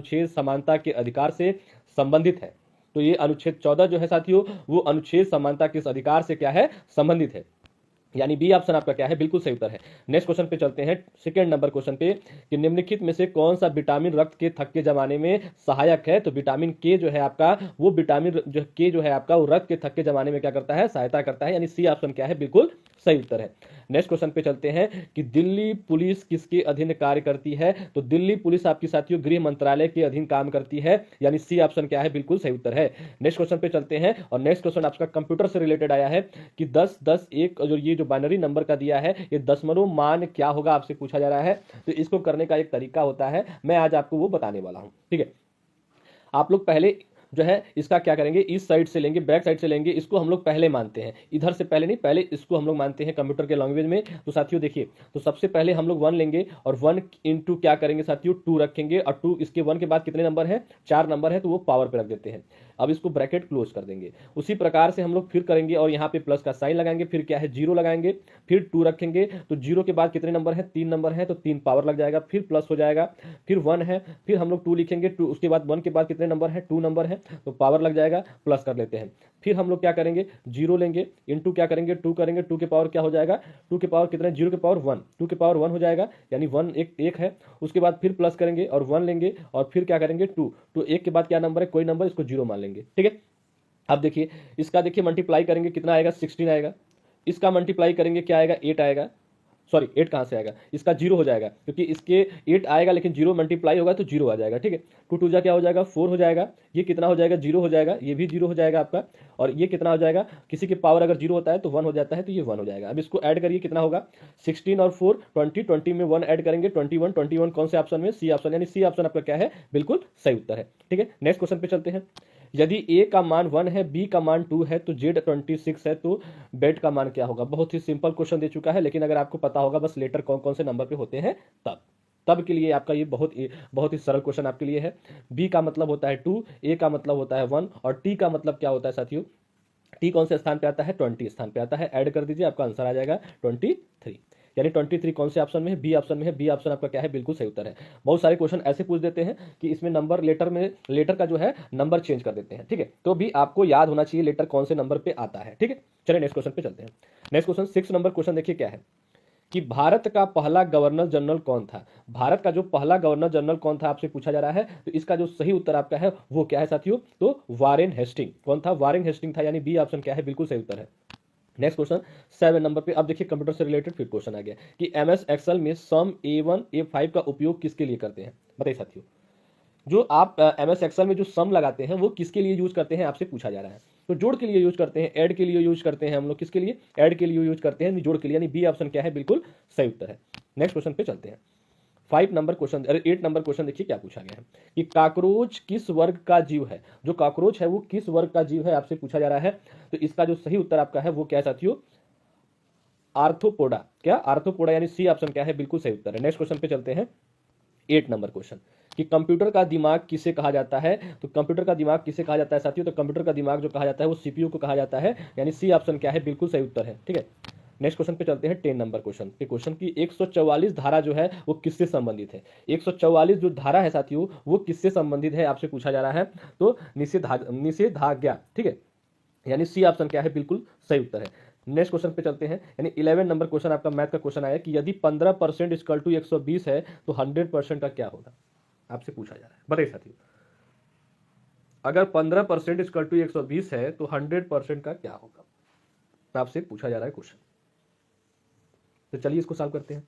अनुच्छेद समानता के अधिकार से संबंधित है। तो ये अनुच्छेद 14 जो है साथियों, वो अनुच्छेद समानता के अधिकार से क्या है, संबंधित है। यानी बी ऑप्शन आपका क्या है, बिल्कुल सही उत्तर है। नेक्स्ट क्वेश्चन पे चलते हैं, सेकंड नंबर क्वेश्चन पे, कि निम्नलिखित में से कौन सा विटामिन रक्त के थक्के जमाने में सहायक है। तो विटामिन के जो है आपका, वो विटामिन जो के जो है आपका, वो रक्त के थक्के जमाने में क्या करता है, सहायता करता है। यानी सी ऑप्शन क्या है, बिल्कुल सही उत्तर है। नेक्स्ट क्वेश्चन पे चलते हैं कि दिल्ली पुलिस किसके अधीन कार्य करती है। तो दिल्ली पुलिस आपकी साथियों गृह मंत्रालय के अधीन काम करती है। यानी सी ऑप्शन क्या है, बिल्कुल सही उत्तर है। नेक्स्ट क्वेश्चन पे चलते हैं, और नेक्स्ट क्वेश्चन आपका कंप्यूटर से रिलेटेड आया है कि 10 10 1 जो ये जो बाइनरी नंबर का दिया है, ये दशमलव मान क्या होगा, आपसे पूछा जा रहा है। तो इसको करने का एक तरीका होता है, मैं आज आपको वो बताने वाला हूं। ठीक है, आप लोग पहले जो है इसका क्या करेंगे, इस साइड से लेंगे, बैक साइड से लेंगे, इसको हम लोग पहले मानते हैं, इधर से पहले नहीं, पहले इसको हम लोग मानते हैं कंप्यूटर के लैंग्वेज में। तो साथियों देखिए, तो सबसे पहले हम लोग 1 लेंगे, और 1 इंटू क्या करेंगे साथियों, 2 रखेंगे, और 2 इसके 1 के बाद कितने नंबर है, 4 नंबर है, तो वो पावर पे रख देते हैं। अब इसको ब्रैकेट क्लोज कर देंगे। उसी प्रकार से हम लोग फिर करेंगे, और यहाँ पे प्लस का साइन लगाएंगे, फिर क्या है, 0 लगाएंगे, फिर 2 रखेंगे, तो 0 के बाद कितने नंबर है, 3 नंबर है, तो 3 पावर लग जाएगा, फिर प्लस हो जाएगा, फिर 1 है, फिर हम लोग 2 लिखेंगे, 2 उसके बाद 1 के बाद कितने नंबर है, 2 नंबर है, तो पावर लग जाएगा, प्लस कर लेते हैं। फिर हम लोग क्या करेंगे, 0 लेंगे, इंटू क्या करेंगे, 2 करेंगे, 2 के पावर क्या हो जाएगा, 2 के पावर कितने, 0 के पावर 1, 2 के पावर 1 हो जाएगा, यानी 1 एक है। उसके बाद फिर प्लस करेंगे और 1 लेंगे, और फिर क्या करेंगे, 2, तो 1 के बाद क्या नंबर है, कोई नंबर, इसको 0 मान लेंगे। ठीक है, अब देखिए इसका, देखिए मल्टीप्लाई करेंगे, कितना आएगा, 16 आएगा। इसका मल्टीप्लाई करेंगे, क्या आएगा, 8 आएगा। सॉरी 8 कहाँ से आएगा, इसका 0 हो जाएगा, क्योंकि इसके 8 आएगा, लेकिन 0 मल्टीप्लाई होगा तो 0 आ जाएगा। ठीक है, 2 2 जा क्या हो जाएगा, 4 हो जाएगा। ये कितना हो जाएगा, 0 हो जाएगा, ये भी 0 हो जाएगा आपका। और ये कितना हो जाएगा, किसी के पावर अगर 0 होता है तो 1 हो जाता है, तो ये 1 हो जाएगा। अब इसको ऐड करिए, कितना होगा, 16 और 4 20, 20 में 1 ऐड करेंगे, 21, 21 कौन से ऑप्शन में, सी ऑप्शन, यानी सी ऑप्शन आपका क्या है, बिल्कुल सही उत्तर है। ठीक है, नेक्स्ट क्वेश्चन पे चलते हैं। यदि ए का मान 1 है, बी का मान 2 है, तो जेड 26 है, तो बेड का मान क्या होगा। बहुत ही सिंपल क्वेश्चन दे चुका है, लेकिन अगर आपको पता होगा बस लेटर कौन कौन से नंबर पे होते हैं, तब के लिए आपका ये बहुत ही सरल क्वेश्चन आपके लिए है। बी का मतलब होता है 2, ए का मतलब होता है 1, और टी का मतलब क्या होता है साथियों, टी कौन से स्थान पे आता है, 20 स्थान पे आता है। ऐड कर दीजिए, आपका आंसर आ जाएगा 23। यानी 23 कौन से ऑप्शन में है, बी ऑप्शन में है। बी ऑप्शन आपका क्या है, बिल्कुल सही उत्तर है। बहुत सारे क्वेश्चन ऐसे पूछ देते हैं कि इसमें नंबर लेटर का जो है नंबर चेंज कर देते हैं। ठीक है, तो भी आपको याद होना चाहिए लेटर कौन से नंबर पे आता है। ठीक है, चलिए नेक्स्ट क्वेश्चन पे चलते हैं। नेक्स्ट क्वेश्चन 6 नंबर क्वेश्चन देखिए क्या है, कि भारत का पहला गवर्नर जनरल कौन था। भारत का जो पहला गवर्नर जनरल कौन था, आपसे पूछा जा रहा है। तो इसका जो सही उत्तर आपका है वो क्या है साथियों, तो वारेन हेस्टिंग। कौन था, वारेन हेस्टिंग था, यानी बी ऑप्शन क्या है, बिल्कुल सही उत्तर है। नेक्स्ट क्वेश्चन 7 नंबर पे, अब देखिए कंप्यूटर से रिलेटेड फिर क्वेश्चन आ गया कि एमएस एक्सेल में सम A1 A5 का उपयोग किसके लिए करते हैं। बताइए साथियों, जो आप एमएस एक्सेल में जो सम लगाते हैं वो किसके लिए यूज करते हैं, आपसे पूछा जा रहा है। तो जोड़ के लिए यूज करते हैं, ऐड के लिए यूज करते हैं हम लोग, किसके लिए, ऐड के लिए यूज करते हैं, जोड़ के लिए, यानी बी ऑप्शन क्या है, बिल्कुल सही उत्तर है। नेक्स्ट क्वेश्चन पे चलते हैं। 8 नंबर क्वेश्चन देखिए क्या पूछा गया है कि काकरोच किस वर्ग का जीव है। जो काकरोच है वो किस वर्ग का जीव है, आपसे पूछा जा रहा है। तो इसका जो सही उत्तर आपका है वो क्या है साथियों, आर्थ्रोपोडा। क्या, आर्थ्रोपोडा, यानी सी ऑप्शन क्या है, बिल्कुल सही उत्तर है। नेक्स्ट क्वेश्चन पे चलते हैं, 8 नंबर क्वेश्चन, कि कंप्यूटर का दिमाग किसे कहा जाता है। तो कंप्यूटर का दिमाग किसे कहा जाता है साथियों, तो कंप्यूटर का दिमाग जो कहा जाता है वो सीपीयू को कहा जाता है, यानी सी ऑप्शन क्या है, बिल्कुल सही उत्तर है। ठीक है, नेक्स्ट क्वेश्चन पे चलते हैं, 10 नंबर क्वेश्चन। क्वेश्चन की 144 धारा जो है वो किससे संबंधित है। 144 जो धारा है साथियों वो किससे संबंधित है, आपसे पूछा जा रहा है। तो निषेधाज्ञा। ठीक है, यानी सी ऑप्शन क्या है, बिल्कुल सही उत्तर है। नेक्स्ट क्वेश्चन पे चलते हैं, यानी 11 नंबर क्वेश्चन आपका मैथ का क्वेश्चन आया कि यदि 15% इक्वल टू 120 है तो 100% का क्या होगा, आपसे पूछा जा रहा है। बताइए साथियों, अगर 15% इक्वल टू 120 है तो 100% का क्या होगा, आपसे पूछा जा रहा है क्वेश्चन। तो चलिए इसको सॉल्व करते हैं।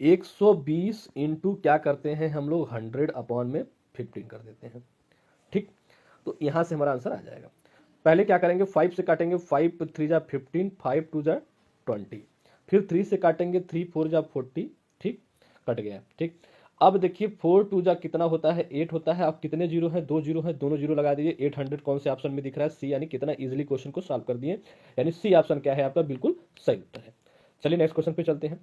120 इंटू क्या करते हैं हम लोग, 100 अपॉन में 15 कर देते हैं। ठीक, तो यहां से हमारा आंसर आ जाएगा। पहले क्या करेंगे, 5 से काटेंगे, 5 3 जा 15, 5 2 जा 20, फिर 3 से काटेंगे, 3 4 जा 40। ठीक, कट गया। ठीक, अब देखिए 4 2 जा कितना होता है, 8 होता है। अब कितने जीरो है, 2 जीरो है, दोनों जीरो लगा दीजिए। 800 कौन से ऑप्शन में दिख रहा है, सी, यानी कितना इजीली क्वेश्चन को सॉल्व कर दिए, यानी सी ऑप्शन क्या है आपका, बिल्कुल सही उत्तर है। चलिए नेक्स्ट क्वेश्चन पे चलते हैं।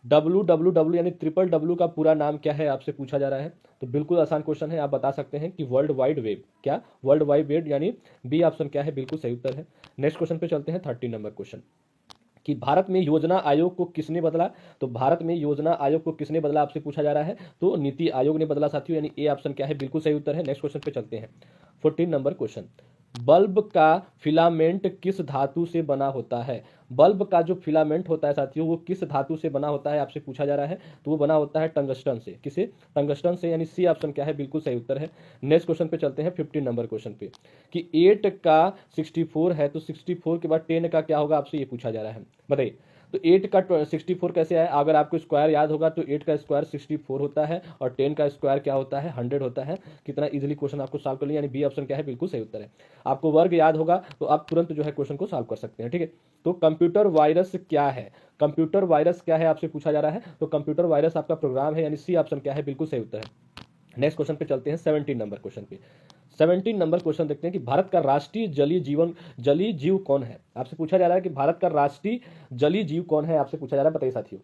WWW यानी ट्रिपल डब्ल्यू का पूरा नाम क्या है, आपसे पूछा जा रहा है। तो बिल्कुल आसान क्वेश्चन है, आप बता सकते हैं कि वर्ल्ड वाइड वेब। क्या, वर्ल्ड वाइड वेब, यानी बी ऑप्शन क्या है, बिल्कुल सही उत्तर है। नेक्स्ट क्वेश्चन पे चलते हैं, 13 नंबर क्वेश्चन, कि भारत में योजना आयोग को किसने बदला। तो भारत में योजना आयोग को किसने बदला आपसे पूछा जा रहा है, तो नीति आयोग ने बदला साथियों, यानी ए ऑप्शन क्या है, बिल्कुल सही उत्तर है। नेक्स्ट क्वेश्चन पे चलते हैं। 14 नंबर क्वेश्चन, बल्ब का फिलामेंट किस धातु से बना होता है। बल्ब का जो फिलामेंट होता है साथियों वो किस धातु से बना होता है आपसे पूछा जा रहा है, तो वो बना होता है टंगस्टन से। किसे, टंगस्टन से, यानी सी ऑप्शन क्या है, बिल्कुल सही उत्तर है। नेक्स्ट क्वेश्चन पे चलते हैं 15 नंबर क्वेश्चन पे, कि 8 का 64 है तो 64 के बाद 10 का क्या होगा आपसे ये पूछा जा रहा है, बताइए। तो 8 का 64 कैसे आया, अगर आपको स्क्वायर याद होगा तो 8 का स्क्वायर 64 होता है और 10 का स्क्वायर क्या होता है, 100 होता है। कितना इजीली क्वेश्चन आपको सॉल्व कर लिया, यानी बी ऑप्शन क्या है, बिल्कुल सही उत्तर है। आपको वर्ग याद होगा तो आप तुरंत जो है क्वेश्चन को सॉल्व कर सकते हैं, ठीक है। तो कंप्यूटर वायरस क्या है, कंप्यूटर वायरस क्या है आपसे पूछा जा रहा है, तो कंप्यूटर वायरस आपका प्रोग्राम है, यानी सी ऑप्शन क्या है, बिल्कुल सही उत्तर है। नेक्स्ट क्वेश्चन पे चलते हैं 17 नंबर क्वेश्चन पे। 17 नंबर क्वेश्चन देखते हैं कि भारत का राष्ट्रीय जलीय जीव कौन है, आपसे पूछा जा रहा है कि भारत का राष्ट्रीय जलीय जीव कौन है आपसे पूछा जा रहा है, बताइए साथियों।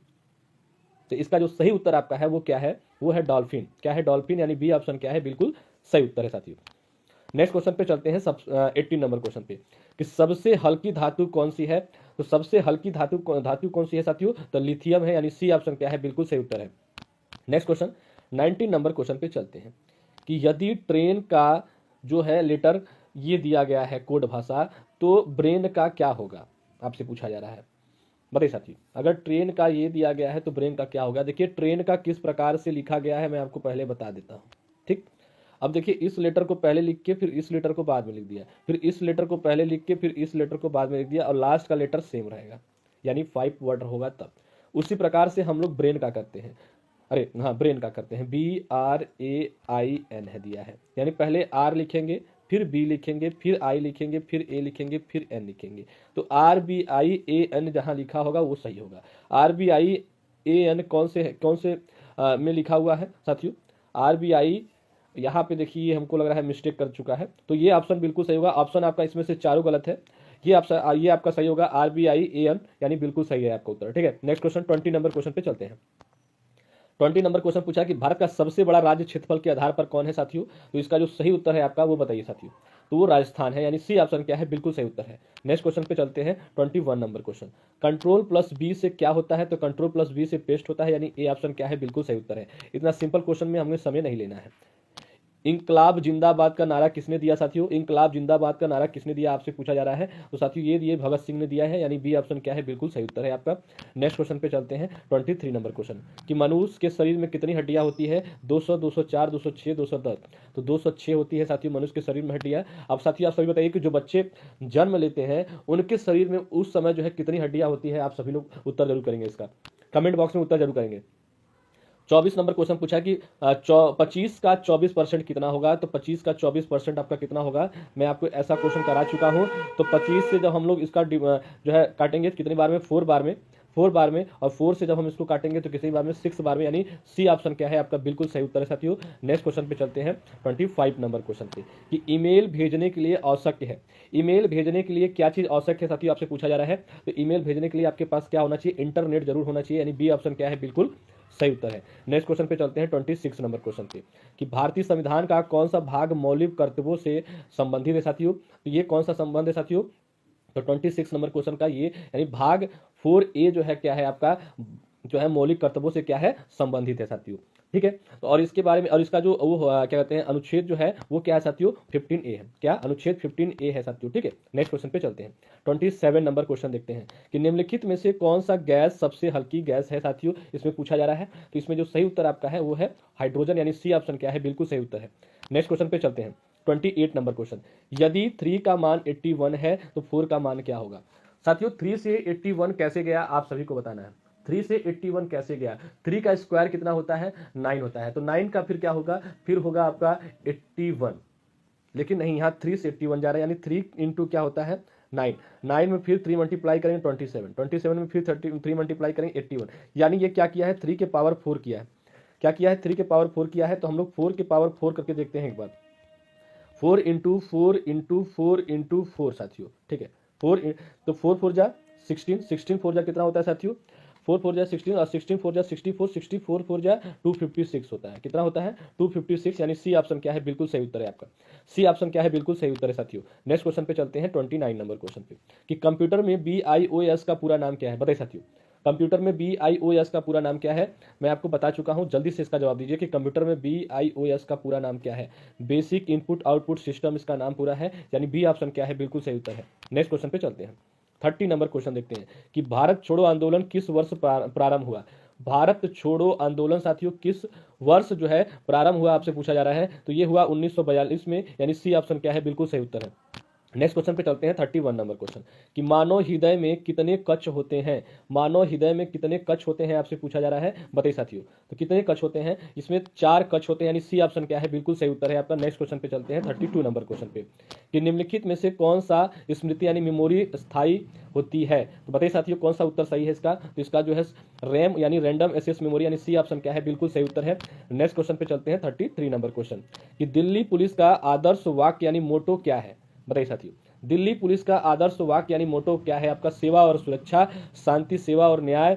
तो इसका जो सही उत्तर आपका है वो क्या है, वो है डॉल्फिन। क्या है, डॉल्फिन, यानी बी ऑप्शन क्या है, बिल्कुल सही उत्तर है साथियों। नेक्स्ट क्वेश्चन पे चलते हैं 18 नंबर क्वेश्चन पे, कि सबसे हल्की धातु कौन सी है। तो सबसे हल्की धातु कौन सी है साथियों, तो लिथियम है, यानी सी ऑप्शन क्या है, बिल्कुल सही उत्तर है। नेक्स्ट क्वेश्चन 19 नंबर क्वेश्चन पे चलते हैं, कि यदि ट्रेन का जो है लेटर ये दिया गया है कोड भाषा, तो ब्रेन का क्या होगा आपसे पूछा जा रहा है, बताइए साथियों। अगर ट्रेन का ये दिया गया है तो ब्रेन का क्या होगा। देखिए ट्रेन का किस प्रकार से लिखा गया है मैं आपको पहले बता देता हूँ, ठीक। अब देखिए इस लेटर को पहले लिख के फिर इस लेटर को बाद में लिख दिया, फिर इस लेटर को पहले लिख के फिर इस लेटर को बाद में लिख दिया, और लास्ट का लेटर सेम रहेगा, यानी 5 वर्ड होगा तब। उसी प्रकार से हम लोग ब्रेन का करते हैं, अरे हाँ ब्रेन का करते हैं, BRAIN है दिया है, यानी पहले आर लिखेंगे, फिर बी लिखेंगे, फिर आई लिखेंगे, फिर ए लिखेंगे, फिर एन लिखेंगे। तो RBIAN जहां लिखा होगा वो सही होगा। RBIAN कौन से में लिखा हुआ है साथियों, RBI यहाँ पे देखिए ये हमको लग रहा है मिस्टेक कर चुका है, तो ये ऑप्शन बिल्कुल सही होगा। ऑप्शन आपका इसमें से चारों गलत है, ये आपका सही होगा RBIAN, यानी बिल्कुल सही है आपका उत्तर, ठीक है। नेक्स्ट क्वेश्चन 20 नंबर क्वेश्चन पे चलते हैं। 20 नंबर क्वेश्चन पूछा कि भारत का सबसे बड़ा राज्य क्षेत्रफल के आधार पर कौन है साथियों, तो इसका जो सही उत्तर है आपका वो बताइए साथियों, तो वो राजस्थान है, यानी सी ऑप्शन क्या है, बिल्कुल सही उत्तर है। नेक्स्ट क्वेश्चन पे चलते हैं 21 number question, control plus B से क्या होता है, तो कंट्रोल प्लस बी से पेस्ट होता है, यानी ए ऑप्शन क्या है, बिल्कुल सही उत्तर है। इतना सिंपल क्वेश्चन में हमें समय नहीं लेना है। इंकलाब जिंदाबाद का नारा किसने दिया साथियों, इंकलाब जिंदाबाद का नारा किसने दिया आपसे पूछा जा रहा है, तो साथियों ये दिए भगत सिंह ने दिया है, यानी बी ऑप्शन क्या है, बिल्कुल सही उत्तर है आपका। नेक्स्ट क्वेश्चन पे चलते हैं 23 नंबर क्वेश्चन, कि मनुष्य के शरीर में कितनी हड्डियां होती है, 200, 204, 206, 210। तो 206 होती है साथियों मनुष्य के शरीर में हड्डियां। अब साथियों आप सभी बताइए कि जो बच्चे जन्म लेते हैं उनके शरीर में उस समय जो है कितनी हड्डियां होती है, आप सभी लोग उत्तर जरूर करेंगे, इसका कमेंट बॉक्स में उत्तर जरूर करेंगे। 24 नंबर क्वेश्चन पूछा कि 25 का 24% कितना होगा, तो 25 का 24% आपका कितना होगा, मैं आपको ऐसा क्वेश्चन करा चुका हूं। तो 25 से जब हम लोग इसका जो है काटेंगे कितनी बार में, 4 बार में, 4 बार में, और 4 से जब हम इसको काटेंगे तो कितनी बार में, 6 बार में, यानी सी ऑप्शन क्या है आपका, बिल्कुल सही उत्तर है साथियों। नेक्स्ट क्वेश्चन पे चलते हैं 25 नंबर क्वेश्चन पे, कि ईमेल भेजने के लिए आवश्यक है, ईमेल भेजने के लिए क्या चीज आवश्यक है साथियों आपसे पूछा जा रहा है। तो ईमेल भेजने के लिए आपके पास क्या होना चाहिए, इंटरनेट जरूर होना चाहिए, यानी बी ऑप्शन क्या है, बिल्कुल सही उत्तर है। नेक्स्ट क्वेश्चन पे चलते हैं 26 नंबर क्वेश्चन पे, कि भारतीय संविधान का कौन सा भाग मौलिक कर्तव्यों से संबंधित है साथियों, तो ये कौन सा संबंध है साथियों, तो 26 नंबर क्वेश्चन का ये यानी भाग 4A जो है क्या है आपका, जो है मौलिक कर्तव्यों से क्या है, संबंधित है साथियों, ठीक है। तो और इसके बारे में, और इसका जो वो क्या कहते हैं अनुच्छेद जो है वो क्या है साथियों, 15A है, क्या अनुच्छेद 15A है साथियों, ठीक है। नेक्स्ट क्वेश्चन पे चलते हैं 27 नंबर क्वेश्चन देखते हैं, कि निम्नलिखित में से कौन सा गैस सबसे हल्की गैस है साथियों, इसमें पूछा जा रहा है। तो इसमें जो सही उत्तर आपका है वो है हाइड्रोजन, यानी सी ऑप्शन क्या है, बिल्कुल सही उत्तर है। नेक्स्ट क्वेश्चन पे चलते हैं 28 नंबर क्वेश्चन, यदि 3 का मान 81 है तो 4 का मान क्या होगा साथियों। 3 से 81 कैसे गया आप सभी को बताना है, 3 से 81 कैसे गया, 3 का स्क्वायर कितना होता है, 9 होता है, तो 9 का फिर क्या होगा, फिर होगा आपका 81, लेकिन नहीं यहाँ 3 से 81 जा रहा है, यानी 3 इंटू क्या होता है 9, 9 में फिर 3 मल्टीप्लाई करेंगे 27, 27 में फिर 3 मल्टीप्लाई करेंगे 81, यानी ये क्या किया है, 3 के पावर 4 किया है, क्या किया है, 3 के पावर 4 किया है। तो हम लोग 4 के पावर 4 करके देखते हैं एक बार, 4 इंटू 4 इंटू 4 इंटू 4 साथियों, ठीक है। 4 तो 4 4 जा 16, 16 4 जा कितना होता है साथियों, 4 4 जा 16 और 16 4 जा 64, 64 4 जा 256 होता है। कितना होता है? 256, यानी सी ऑप्शन क्या है? बिल्कुल सही उत्तर है आपका। सी ऑप्शन क्या है? बिल्कुल सही उत्तर है साथियों। नेक्स्ट क्वेश्चन पे चलते हैं 29 नंबर क्वेश्चन पे, कि कंप्यूटर में BIOS का पूरा नाम क्या है? बताइए साथियों, कंप्यूटर में BIOS का पूरा नाम क्या है? मैं आपको बता चुका हूं, जल्दी से इसका जवाब दीजिए कि कंप्यूटर में BIOS का पूरा नाम क्या है। बेसिक इनपुट आउटपुट सिस्टम इसका नाम पूरा है, यानी बी ऑप्शन क्या है? बिल्कुल सही उत्तर है। नेक्स्ट क्वेश्चन पे चलते हैं, 30 नंबर क्वेश्चन देखते हैं कि भारत छोड़ो आंदोलन किस वर्ष प्रारंभ हुआ? भारत छोड़ो आंदोलन साथियों किस वर्ष जो है प्रारंभ हुआ, आपसे पूछा जा रहा है। तो ये हुआ 1942 में, यानी सी ऑप्शन क्या है? बिल्कुल सही उत्तर है। नेक्स्ट क्वेश्चन पे चलते हैं 31 नंबर क्वेश्चन, कि मानव हृदय में कितने कक्ष होते हैं? मानव हृदय में कितने कक्ष होते हैं, आपसे पूछा जा रहा है। बताइए साथियों, तो कितने कक्ष होते हैं? इसमें 4 कक्ष होते हैं, यानी सी ऑप्शन क्या है? बिल्कुल सही उत्तर है आपका। नेक्स्ट क्वेश्चन पे चलते हैं 32 नंबर क्वेश्चन पे, कि निम्नलिखित में से कौन सा स्मृति यानी मेमोरी स्थायी होती है? तो बताइए साथियों, कौन सा उत्तर सही है इसका? तो इसका जो है रैम यानी रैंडम एक्सेस मेमोरी, यानी सी ऑप्शन क्या है? बिल्कुल सही उत्तर है। नेक्स्ट क्वेश्चन पे चलते हैं 33 नंबर क्वेश्चन, कि दिल्ली पुलिस का आदर्श वाक्य यानी मोटो क्या है? बताइए साथियों, दिल्ली पुलिस का आदर्श वाक्य यानी मोटो क्या है आपका? सेवा और सुरक्षा, शांति, सेवा और न्याय,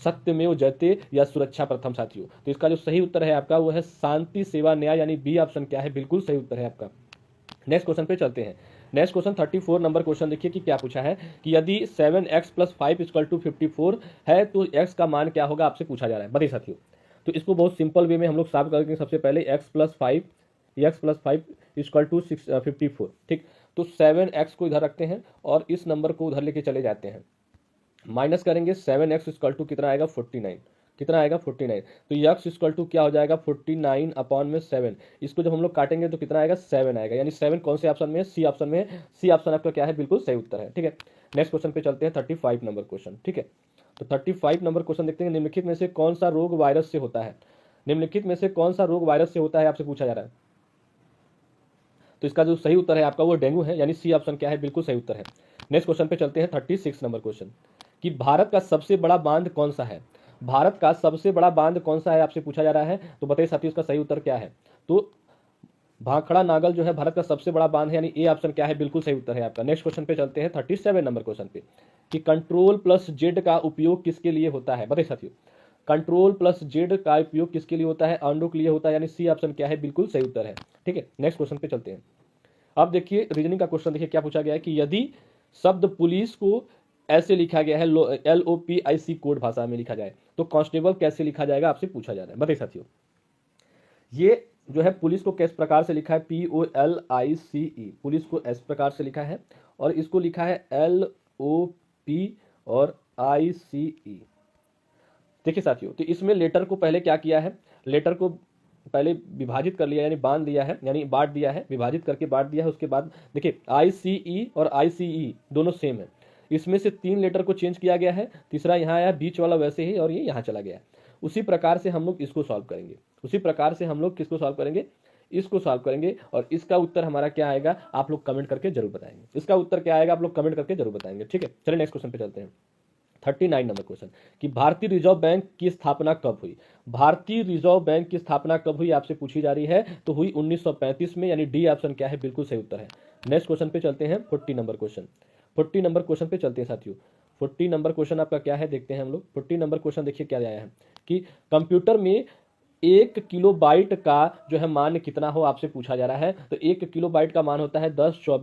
सत्यमेव जयते, या सुरक्षा प्रथम साथियों। तो इसका जो सही उत्तर है आपका वो है शांति, सेवा, न्याय, यानी बी ऑप्शन क्या है? बिल्कुल सही उत्तर है आपका। नेक्स्ट क्वेश्चन पे चलते हैं। नेक्स्ट क्वेश्चन 34 नंबर क्वेश्चन देखिए कि क्या पूछा है, कि यदि 7x + 5 = 54 है तो x का मान क्या होगा, आपसे पूछा जा रहा है। बताइए साथियों, तो इसको बहुत सिंपल वे में हम लोग सॉल्व करेंगे। सबसे पहले x + 5 = 54, ठीक। तो 7x को इधर रखते हैं और इस नंबर को उधर लेके चले जाते हैं, माइनस करेंगे। 7x = कितना आएगा? 49। कितना आएगा? 49। तो x = क्या हो जाएगा? 49/7। इसको जब हम लोग काटेंगे तो कितना आएगा? 7 आएगा, यानी 7 कौन से ऑप्शन में है? सी ऑप्शन में है। सी ऑप्शन आपका क्या है? बिल्कुल सही उत्तर है, ठीक है। नेक्स्ट क्वेश्चन पे चलते हैं 35 नंबर क्वेश्चन, ठीक है। तो 35 नंबर क्वेश्चन देखते हैं, निम्नलिखित में से कौन सा रोग वायरस से होता है? निम्नलिखित में से कौन सा रोग वायरस से होता है, आपसे पूछा जा रहा है। तो इसका जो सही उत्तर है आपका वो डेंगू है, यानी सी ऑप्शन क्या है? बिल्कुल सही उत्तर है। नेक्स्ट क्वेश्चन पे चलते हैं 36 नंबर क्वेश्चन, कि भारत का सबसे बड़ा बांध कौन सा है? भारत का सबसे बड़ा बांध कौन सा है, आपसे पूछा जा रहा है। तो बताइए साथियों, इसका सही उत्तर क्या है? तो भाखड़ा नागल जो है भारत का सबसे बड़ा बांध है, यानी ए ऑप्शन क्या है? बिल्कुल सही उत्तर है आपका। नेक्स्ट क्वेश्चन पे चलते हैं 37 नंबर क्वेश्चन पे, कि Ctrl+Z का उपयोग किसके लिए होता है? बताइए साथियों, Ctrl+Z का उपयोग किसके लिए होता है? अंडो के लिए होता है, यानी सी ऑप्शन क्या है? बिल्कुल सही उत्तर है, ठीक है। नेक्स्ट क्वेश्चन पे चलते हैं। अब देखिए रीजनिंग का क्वेश्चन, देखिए क्या पूछा गया है, कि यदि शब्द पुलिस को ऐसे लिखा गया है, LOPIC कोड भाषा में लिखा जाए, तो कांस्टेबल कैसे लिखा जाएगा, आपसे पूछा जा रहा है। बताइए साथियों, ये जो है पुलिस को किस प्रकार से लिखा है? POLICE, पुलिस को इस प्रकार से लिखा है, और इसको लिखा है LOP और ICE। देखिए साथियों, तो इसमें लेटर को पहले क्या किया है? लेटर को पहले विभाजित कर लिया, यानी बांध दिया है, यानी बांट दिया है, विभाजित करके बांट दिया है। उसके बाद देखिए ICE और ICE दोनों सेम है। इसमें से 3 लेटर को चेंज किया गया है, तीसरा यहाँ आया, बीच वाला वैसे ही, और ये यहाँ चला गया। उसी प्रकार से हम लोग इसको सॉल्व करेंगे। उसी प्रकार से हम लोग किसको सॉल्व करेंगे? इसको सॉल्व करेंगे, और इसका उत्तर हमारा क्या आएगा, आप लोग कमेंट करके जरूर बताएंगे। इसका उत्तर क्या आएगा, आप लोग कमेंट करके जरूर बताएंगे, ठीक है। चलिए नेक्स्ट क्वेश्चन पे चलते हैं। 39 नंबर क्वेश्चन, कि भारतीय रिजर्व बैंक की स्थापना कब हुई? भारतीय रिजर्व बैंक की स्थापना कब हुई, आपसे पूछी जा रही है। तो हुई 1935 में, यानी डी ऑप्शन क्या है? बिल्कुल सही उत्तर है। नेक्स्ट क्वेश्चन पे चलते हैं 40 नंबर क्वेश्चन। 40 नंबर क्वेश्चन पे चलते हैं साथियों। 40 नंबर क्वेश्चन आपका क्या है, देखते हैं हम लोग। 40 नंबर क्वेश्चन देखिए क्या आया है, कि कंप्यूटर में 1 किलोबाइट का जो है मान कितना हो, आपसे पूछा जा रहा है। तो 1 किलोबाइट का मान होता है 10, 24